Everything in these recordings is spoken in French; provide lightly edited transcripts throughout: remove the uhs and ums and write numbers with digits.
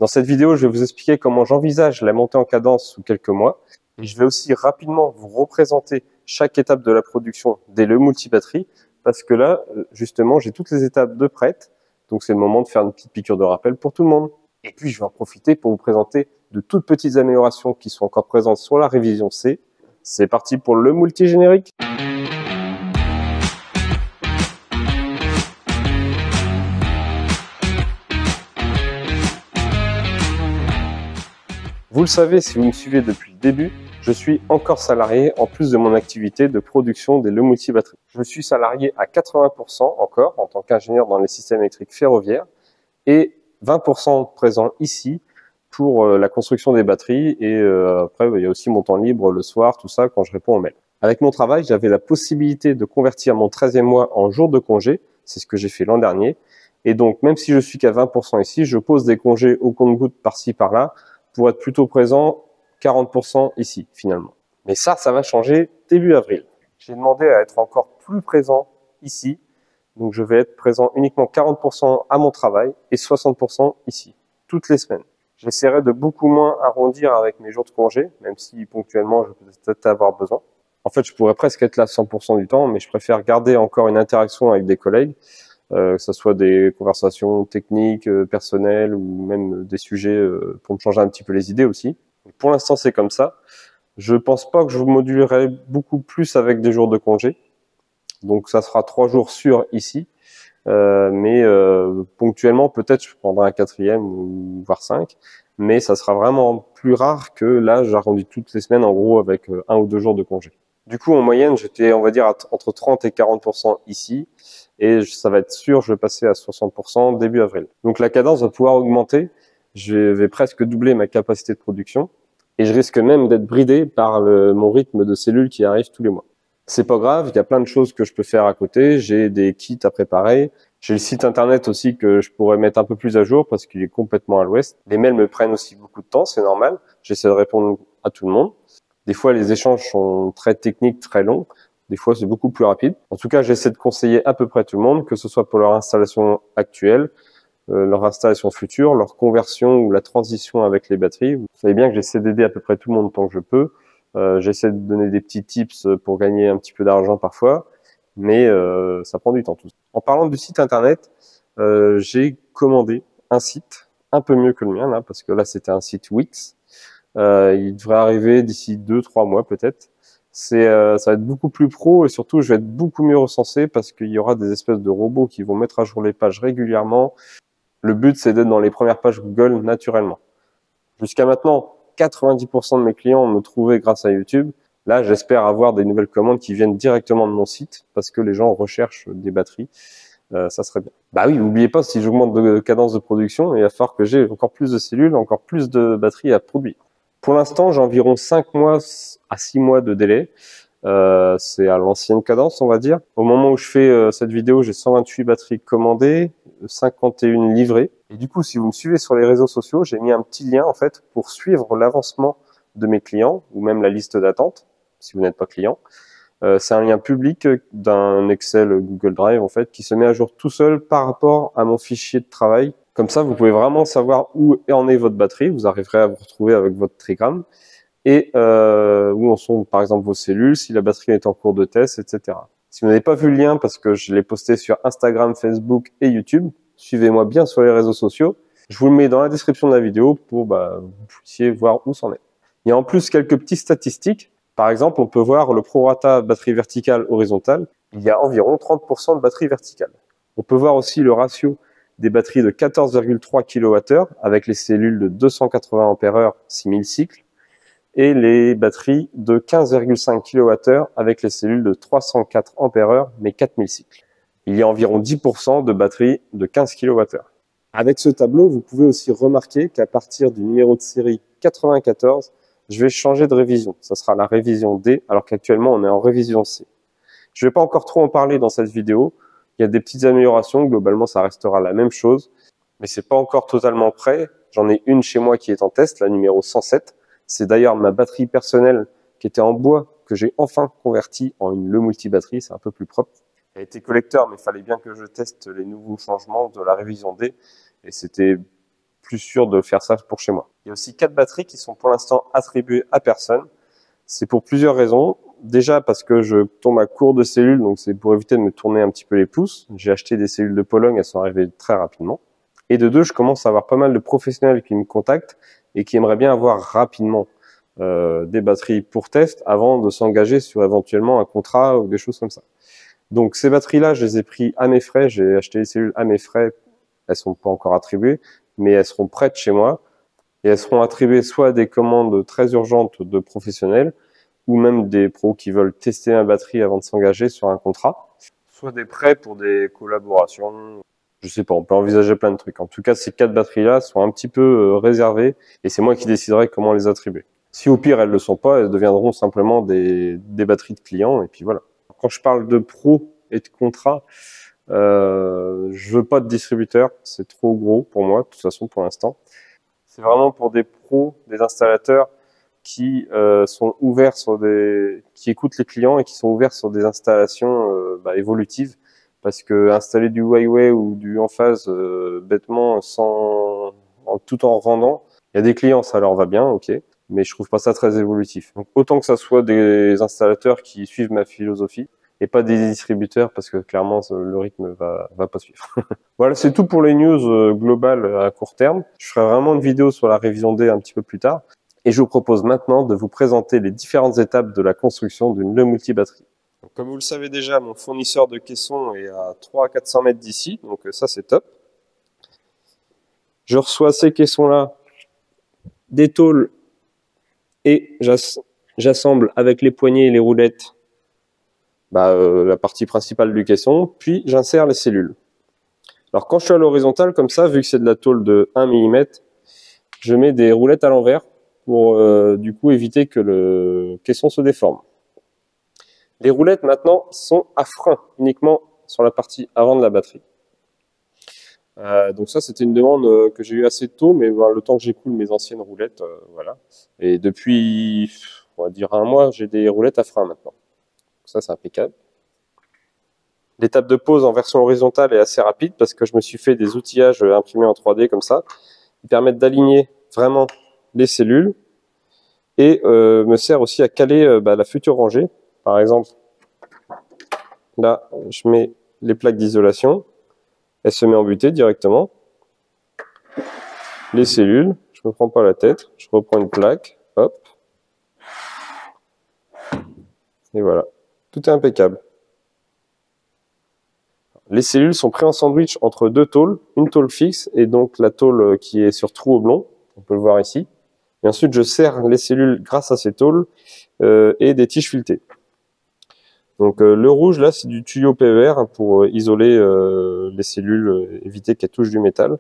Dans cette vidéo, je vais vous expliquer comment j'envisage la montée en cadence sous quelques mois. Et je vais aussi rapidement vous représenter chaque étape de la production des Le Multibatterie, parce que là, justement, j'ai toutes les étapes de prêtes. Donc c'est le moment de faire une petite piqûre de rappel pour tout le monde. Et puis je vais en profiter pour vous présenter de toutes petites améliorations qui sont encore présentes sur la révision C. C'est parti pour le multi-générique. Vous le savez, si vous me suivez depuis le début, je suis encore salarié en plus de mon activité de production des Le Multibatterie. Je suis salarié à 80% encore en tant qu'ingénieur dans les systèmes électriques ferroviaires et 20% présent ici pour la construction des batteries et après il y a aussi mon temps libre le soir, tout ça quand je réponds aux mails. Avec mon travail, j'avais la possibilité de convertir mon 13e mois en jour de congé, c'est ce que j'ai fait l'an dernier. Et donc même si je suis qu'à 20% ici, je pose des congés au compte-gouttes par-ci par-là pour être plutôt présent 40% ici finalement. Mais ça va changer début avril. J'ai demandé à être encore plus présent ici, donc je vais être présent uniquement 40% à mon travail et 60% ici, toutes les semaines. J'essaierai de beaucoup moins arrondir avec mes jours de congé, même si ponctuellement je peux peut-être avoir besoin. En fait, je pourrais presque être là 100% du temps, mais je préfère garder encore une interaction avec des collègues, que ce soit des conversations techniques, personnelles ou même des sujets pour me changer un petit peu les idées aussi. Pour l'instant, c'est comme ça. Je pense pas que je modulerai beaucoup plus avec des jours de congé. Donc, ça sera 3 jours sûrs ici. Mais ponctuellement, peut-être je prendrai un 4e ou voire 5. Mais ça sera vraiment plus rare que là, j'arrondis toutes les semaines en gros avec 1 ou 2 jours de congé. Du coup, en moyenne, j'étais, on va dire, entre 30 et 40% ici. Et ça va être sûr, je vais passer à 60% début avril. Donc la cadence va pouvoir augmenter. Je vais presque doubler ma capacité de production. Et je risque même d'être bridé par mon rythme de cellules qui arrive tous les mois. C'est pas grave, il y a plein de choses que je peux faire à côté. J'ai des kits à préparer. J'ai le site internet aussi que je pourrais mettre un peu plus à jour parce qu'il est complètement à l'ouest. Les mails me prennent aussi beaucoup de temps, c'est normal. J'essaie de répondre à tout le monde. Des fois, les échanges sont très techniques, très longs. Des fois, c'est beaucoup plus rapide. En tout cas, j'essaie de conseiller à peu près tout le monde, que ce soit pour leur installation actuelle, leur installation future, leur conversion ou la transition avec les batteries. Vous savez bien que j'essaie d'aider à peu près tout le monde tant que je peux. J'essaie de donner des petits tips pour gagner un petit peu d'argent parfois, mais ça prend du temps tout ça. En parlant du site internet, j'ai commandé un site un peu mieux que le mien là, parce que là c'était un site Wix. Il devrait arriver d'ici 2-3 mois peut-être. Ça va être beaucoup plus pro et surtout je vais être beaucoup mieux recensé parce qu'il y aura des espèces de robots qui vont mettre à jour les pages régulièrement. Le but c'est d'être dans les premières pages Google naturellement. Jusqu'à maintenant, 90% de mes clients me trouvaient grâce à YouTube. Là, j'espère avoir des nouvelles commandes qui viennent directement de mon site parce que les gens recherchent des batteries. Ça serait bien. Bah oui, n'oubliez pas, si j'augmente de cadence de production, il va falloir que j'ai encore plus de cellules, encore plus de batteries à produire. Pour l'instant, j'ai environ 5 mois à 6 mois de délai. C'est à l'ancienne cadence, on va dire. Au moment où je fais cette vidéo, j'ai 128 batteries commandées, 51 livrées. Et du coup, si vous me suivez sur les réseaux sociaux, j'ai mis un petit lien en fait pour suivre l'avancement de mes clients ou même la liste d'attente, si vous n'êtes pas client. C'est un lien public d'un Excel Google Drive en fait qui se met à jour tout seul par rapport à mon fichier de travail. Comme ça, vous pouvez vraiment savoir où en est votre batterie. Vous arriverez à vous retrouver avec votre trigramme et où en sont par exemple vos cellules, si la batterie est en cours de test, etc. Si vous n'avez pas vu le lien parce que je l'ai posté sur Instagram, Facebook et YouTube, suivez-moi bien sur les réseaux sociaux. Je vous le mets dans la description de la vidéo pour vous puissiez voir où c'en est. Il y a en plus quelques petites statistiques. Par exemple, on peut voir le prorata batterie verticale horizontale. Il y a environ 30% de batterie verticale. On peut voir aussi le ratio des batteries de 14,3 kWh avec les cellules de 280 Ah 6000 cycles et les batteries de 15,5 kWh avec les cellules de 304 Ah mais 4000 cycles. Il y a environ 10% de batteries de 15 kWh. Avec ce tableau, vous pouvez aussi remarquer qu'à partir du numéro de série 94, je vais changer de révision. Ça sera la révision D, alors qu'actuellement on est en révision C. Je ne vais pas encore trop en parler dans cette vidéo. Il y a des petites améliorations. Globalement, ça restera la même chose, mais c'est pas encore totalement prêt. J'en ai une chez moi qui est en test, la numéro 107. C'est d'ailleurs ma batterie personnelle qui était en bois que j'ai enfin convertie en une Le Multibatterie. C'est un peu plus propre. Elle était collecteur, mais il fallait bien que je teste les nouveaux changements de la révision D. Et c'était plus sûr de faire ça pour chez moi. Il y a aussi 4 batteries qui sont pour l'instant attribuées à personne. C'est pour plusieurs raisons. Déjà parce que je tombe à court de cellules, donc c'est pour éviter de me tourner un petit peu les pouces. J'ai acheté des cellules de Pologne, elles sont arrivées très rapidement. Et de deux, je commence à avoir pas mal de professionnels qui me contactent et qui aimeraient bien avoir rapidement des batteries pour test avant de s'engager sur éventuellement un contrat ou des choses comme ça. Donc ces batteries-là, je les ai pris à mes frais, j'ai acheté les cellules à mes frais, elles sont pas encore attribuées, mais elles seront prêtes chez moi et elles seront attribuées soit à des commandes très urgentes de professionnels, ou même des pros qui veulent tester la batterie avant de s'engager sur un contrat, soit des prêts pour des collaborations, je sais pas, on peut envisager plein de trucs. En tout cas, ces 4 batteries-là sont un petit peu réservées et c'est moi qui déciderai comment les attribuer. Si au pire elles le sont pas, elles deviendront simplement des batteries de clients et puis voilà. Quand je parle de pro et de contrat, je veux pas de distributeur, c'est trop gros pour moi, de toute façon pour l'instant. C'est vraiment pour des pros, des installateurs qui sont ouverts sur qui écoutent les clients et qui sont ouverts sur des installations évolutives, parce que installer du Huawei ou du Enphase bêtement tout en revendant, il y a des clients, ça leur va bien, ok, mais je trouve pas ça très évolutif. Donc autant que ça soit des installateurs qui suivent ma philosophie et pas des distributeurs, parce que clairement le rythme va pas suivre. Voilà, c'est tout pour les news globales à court terme. Je ferai vraiment une vidéo sur la révision D un petit peu plus tard. Et je vous propose maintenant de vous présenter les différentes étapes de la construction d'une Le multibatterie. Donc, comme vous le savez déjà, mon fournisseur de caissons est à 300 à 400 mètres d'ici, donc ça c'est top. Je reçois ces caissons-là, des tôles, et j'assemble avec les poignées et les roulettes la partie principale du caisson, puis j'insère les cellules. Alors quand je suis à l'horizontale comme ça, vu que c'est de la tôle de 1 mm, je mets des roulettes à l'envers pour du coup éviter que le caisson se déforme. Les roulettes maintenant sont à frein uniquement sur la partie avant de la batterie. Donc ça c'était une demande que j'ai eue assez tôt, mais le temps que j'écoule mes anciennes roulettes, voilà. Et depuis, on va dire 1 mois, j'ai des roulettes à frein maintenant. Donc ça c'est impeccable. L'étape de pose en version horizontale est assez rapide parce que je me suis fait des outillages imprimés en 3D comme ça, qui permettent d'aligner vraiment les cellules et me sert aussi à caler la future rangée. Par exemple, là, je mets les plaques d'isolation, elle se met en butée directement. Les cellules, je me prends pas la tête, je reprends une plaque, hop, et voilà, tout est impeccable. Les cellules sont prêtes en sandwich entre 2 tôles, une tôle fixe et donc la tôle qui est sur trou oblong, on peut le voir ici. Et ensuite, je serre les cellules grâce à ces tôles et des tiges filetées. Donc le rouge, là, c'est du tuyau PER pour isoler les cellules, éviter qu'elles touchent du métal.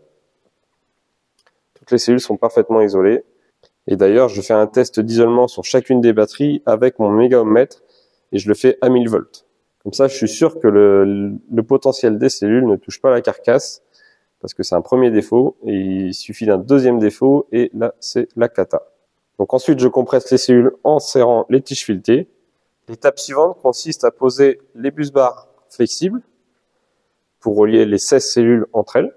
Toutes les cellules sont parfaitement isolées. Et d'ailleurs, je fais un test d'isolement sur chacune des batteries avec mon méga-ohmmètre et je le fais à 1000 volts. Comme ça, je suis sûr que le potentiel des cellules ne touche pas la carcasse, parce que c'est un premier défaut, et il suffit d'un deuxième défaut, et là, c'est la cata. Donc ensuite, je compresse les cellules en serrant les tiges filetées. L'étape suivante consiste à poser les bus bars flexibles pour relier les 16 cellules entre elles.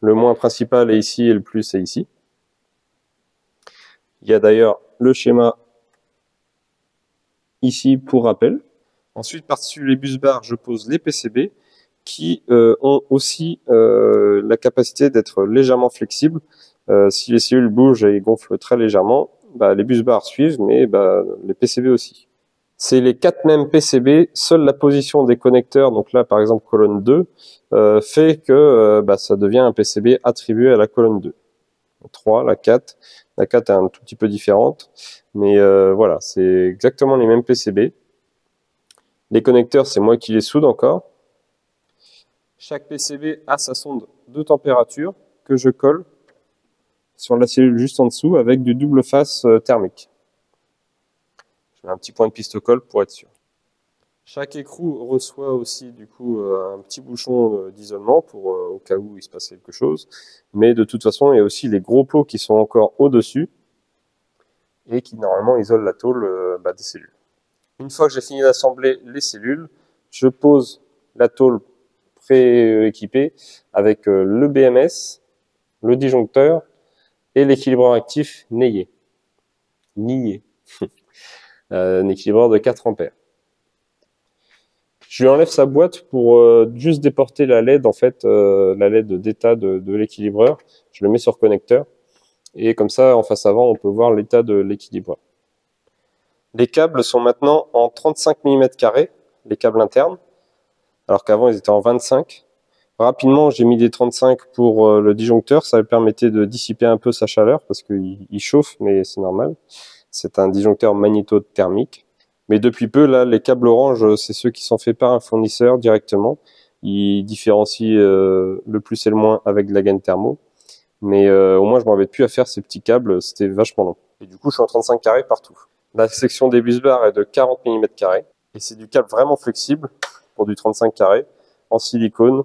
Le moins principal est ici et le plus est ici. Il y a d'ailleurs le schéma ici pour rappel. Ensuite, par-dessus les bus bars, je pose les PCB qui ont aussi la capacité d'être légèrement flexibles. Si les cellules bougent et gonflent très légèrement, les bus bars suivent, mais les PCB aussi. C'est les 4 mêmes PCB, seule la position des connecteurs, donc là par exemple colonne 2, fait que ça devient un PCB attribué à la colonne 2. 3, la 4 est un tout petit peu différente, mais voilà, c'est exactement les mêmes PCB. Les connecteurs, c'est moi qui les soude encore. Chaque PCB a sa sonde de température que je colle sur la cellule juste en dessous avec du double face thermique. Je mets un petit point de pistocole pour être sûr. Chaque écrou reçoit aussi du coup un petit bouchon d'isolement pour au cas où il se passe quelque chose. Mais de toute façon, il y a aussi les gros pots qui sont encore au-dessus et qui normalement isolent la tôle des cellules. Une fois que j'ai fini d'assembler les cellules, je pose la tôle pré-équipée avec le BMS, le disjoncteur et l'équilibreur actif nié. Un équilibreur de 4 ampères. Je lui enlève sa boîte pour juste déporter la LED, en fait, la LED d'état de l'équilibreur. Je le mets sur connecteur. Et comme ça, en face avant, on peut voir l'état de l'équilibreur. Les câbles sont maintenant en 35 mm carrés, les câbles internes, alors qu'avant ils étaient en 25. Rapidement, j'ai mis des 35 pour le disjoncteur. Ça permettait de dissiper un peu sa chaleur parce qu'il chauffe, mais c'est normal. C'est un disjoncteur magnétothermique. Mais depuis peu, là, les câbles orange, c'est ceux qui sont faits par un fournisseur directement. Ils différencient le plus et le moins avec de la gaine thermo. Mais au moins, je m'embête plus à faire ces petits câbles. C'était vachement long. Et du coup, je suis en 35 carrés partout. La section des bus bars est de 40 mm carrés. Et c'est du câble vraiment flexible pour du 35 carrés en silicone.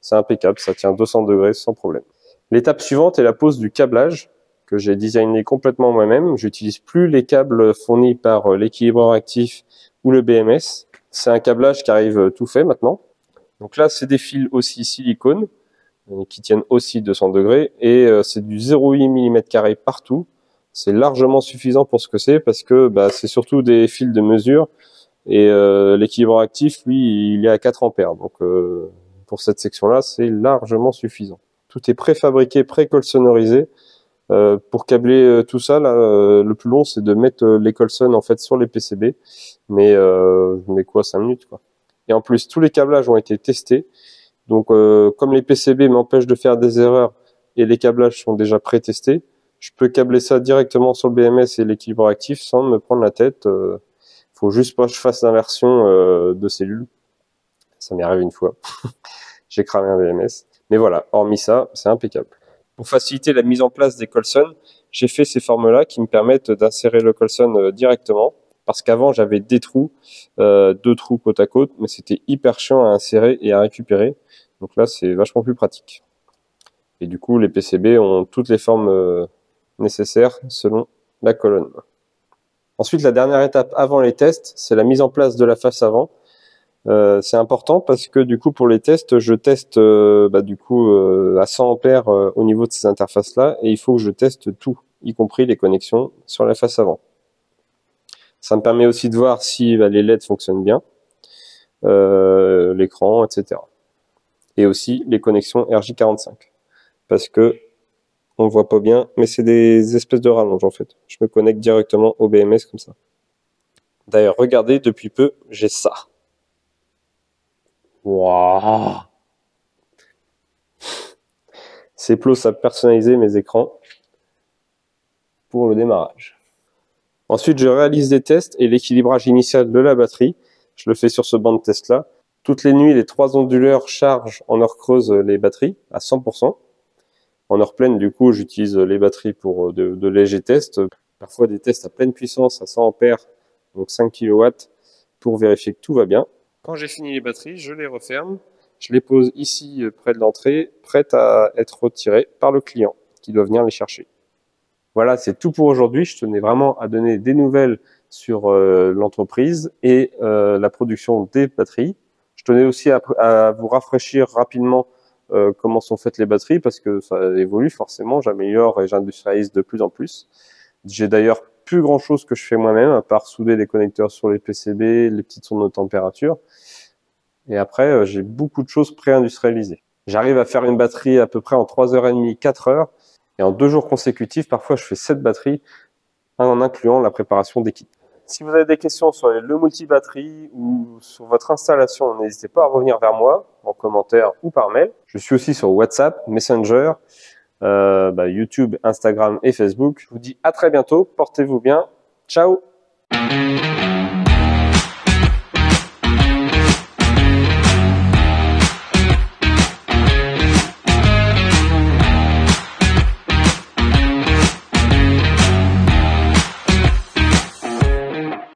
C'est impeccable. Ça tient 200 degrés sans problème. L'étape suivante est la pose du câblage, que j'ai designé complètement moi-même. J'utilise plus les câbles fournis par l'équilibreur actif ou le BMS. C'est un câblage qui arrive tout fait maintenant. Donc là, c'est des fils aussi silicone qui tiennent aussi 200 degrés et c'est du 0,8 mm carré partout. C'est largement suffisant pour ce que c'est parce que c'est surtout des fils de mesure et l'équilibreur actif, lui, il est à 4 ampères. Donc pour cette section-là, c'est largement suffisant. Tout est préfabriqué, pré-colsonorisé. Pour câbler tout ça, là, le plus long, c'est de mettre les Colson en fait sur les PCB, mais je mets quoi, 5 minutes quoi. Et en plus, tous les câblages ont été testés, donc comme les PCB m'empêchent de faire des erreurs et les câblages sont déjà pré-testés, je peux câbler ça directement sur le BMS et l'équilibreur actif sans me prendre la tête. Faut juste pas que je fasse l'inversion de cellules. Ça m'est arrivé une fois. J'ai cramé un BMS. Mais voilà, hormis ça, c'est impeccable. Pour faciliter la mise en place des Colson, j'ai fait ces formes-là qui me permettent d'insérer le Colson directement. Parce qu'avant, j'avais des trous, 2 trous côte à côte, mais c'était hyper chiant à insérer et à récupérer. Donc là, c'est vachement plus pratique. Et du coup, les PCB ont toutes les formes nécessaires selon la colonne. Ensuite, la dernière étape avant les tests, c'est la mise en place de la face avant. C'est important parce que du coup pour les tests, je teste à 100 ampères au niveau de ces interfaces là et il faut que je teste tout, y compris les connexions sur la face avant. Ça me permet aussi de voir si les LED fonctionnent bien, l'écran, etc. Et aussi les connexions RJ45 parce que on voit pas bien, mais c'est des espèces de rallonges en fait. Je me connecte directement au BMS comme ça. D'ailleurs, regardez, depuis peu, j'ai ça. Waouh! Seplo savent personnaliser mes écrans pour le démarrage. Ensuite, je réalise des tests et l'équilibrage initial de la batterie. Je le fais sur ce banc de test là. Toutes les nuits, les 3 onduleurs chargent en heure creuse les batteries à 100%. En heure pleine, du coup, j'utilise les batteries pour de légers tests. Parfois des tests à pleine puissance à 100 ampères, donc 5 kW, pour vérifier que tout va bien. Quand j'ai fini les batteries, je les referme, je les pose ici près de l'entrée, prêtes à être retirées par le client qui doit venir les chercher. Voilà, c'est tout pour aujourd'hui. Je tenais vraiment à donner des nouvelles sur l'entreprise et la production des batteries. Je tenais aussi à vous rafraîchir rapidement comment sont faites les batteries parce que ça évolue forcément, j'améliore et j'industrialise de plus en plus. J'ai d'ailleurs plus grand chose que je fais moi-même à part souder les connecteurs sur les PCB, les petites sondes de température. Et après, j'ai beaucoup de choses pré-industrialisées. J'arrive à faire une batterie à peu près en 3h30, 4h. Et en 2 jours consécutifs, parfois je fais 7 batteries en incluant la préparation des kits. Si vous avez des questions sur le multi-batterie ou sur votre installation, n'hésitez pas à revenir vers moi en commentaire ou par mail. Je suis aussi sur WhatsApp, Messenger, YouTube, Instagram et Facebook. Je vous dis à très bientôt. Portez-vous bien. Ciao!